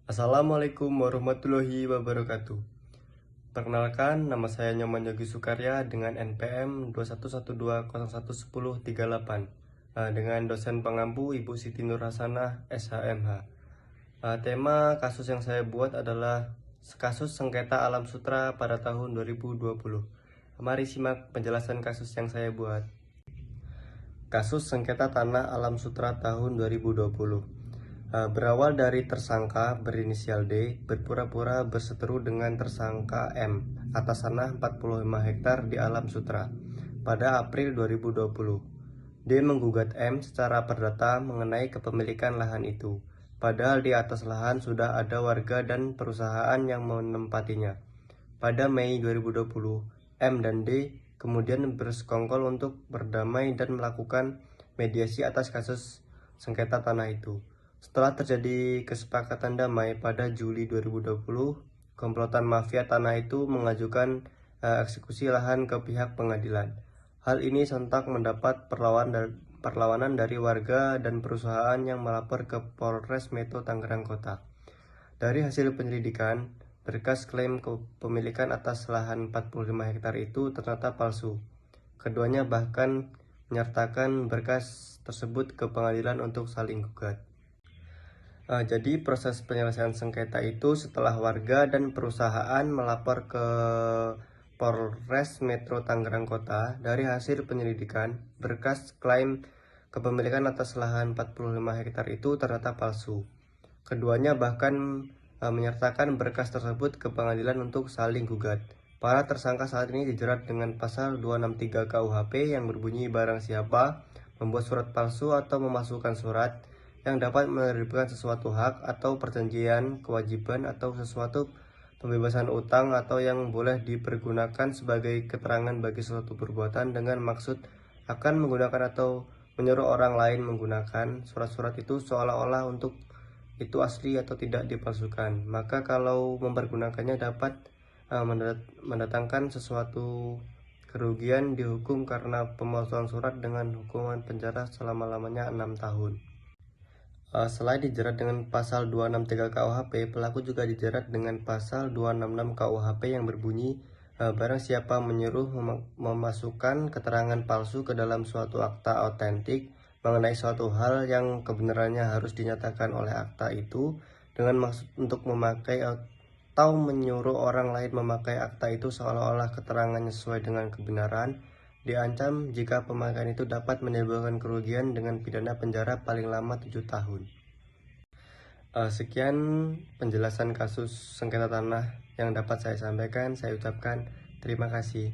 Assalamualaikum warahmatullahi wabarakatuh. Perkenalkan, nama saya Nyoman Yogi Sukarya dengan NPM 2112011038 dengan dosen pengampu Ibu Siti Nur Hasanah SHMH. Tema kasus yang saya buat adalah kasus sengketa alam sutra pada tahun 2020. Mari simak penjelasan kasus yang saya buat. Kasus sengketa tanah alam sutra tahun 2020. Berawal dari tersangka berinisial D berpura-pura berseteru dengan tersangka M atas tanah 45 hektar di Alam Sutra pada April 2020. D menggugat M secara perdata mengenai kepemilikan lahan itu, padahal di atas lahan sudah ada warga dan perusahaan yang menempatinya. Pada Mei 2020, M dan D kemudian bersekongkol untuk berdamai dan melakukan mediasi atas kasus sengketa tanah itu. Setelah terjadi kesepakatan damai pada Juli 2020, komplotan mafia tanah itu mengajukan eksekusi lahan ke pihak pengadilan. Hal ini sontak mendapat perlawanan dari warga dan perusahaan yang melapor ke Polres Metro Tangerang Kota. Dari hasil penyelidikan, berkas klaim kepemilikan atas lahan 45 hektar itu ternyata palsu. Keduanya bahkan menyertakan berkas tersebut ke pengadilan untuk saling gugat. Jadi proses penyelesaian sengketa itu setelah warga dan perusahaan melapor ke Polres Metro Tangerang Kota. Dari hasil penyelidikan, berkas klaim kepemilikan atas lahan 45 hektar itu ternyata palsu. Keduanya bahkan menyertakan berkas tersebut ke pengadilan untuk saling gugat. Para tersangka saat ini dijerat dengan pasal 263 KUHP yang berbunyi barang siapa membuat surat palsu atau memasukkan surat yang dapat menerbitkan sesuatu hak atau perjanjian, kewajiban atau sesuatu pembebasan utang atau yang boleh dipergunakan sebagai keterangan bagi suatu perbuatan dengan maksud akan menggunakan atau menyuruh orang lain menggunakan surat-surat itu seolah-olah untuk itu asli atau tidak dipalsukan. Maka kalau mempergunakannya dapat mendatangkan sesuatu kerugian dihukum karena pemalsuan surat dengan hukuman penjara selama-lamanya 6 tahun. Selain dijerat dengan pasal 263 KUHP, pelaku juga dijerat dengan pasal 266 KUHP yang berbunyi barang siapa menyuruh memasukkan keterangan palsu ke dalam suatu akta autentik mengenai suatu hal yang kebenarannya harus dinyatakan oleh akta itu dengan maksud untuk memakai atau menyuruh orang lain memakai akta itu seolah-olah keterangannya sesuai dengan kebenaran, diancam jika pemakaian itu dapat menimbulkan kerugian dengan pidana penjara paling lama 7 tahun. Sekian penjelasan kasus sengketa tanah yang dapat saya sampaikan. Saya ucapkan terima kasih.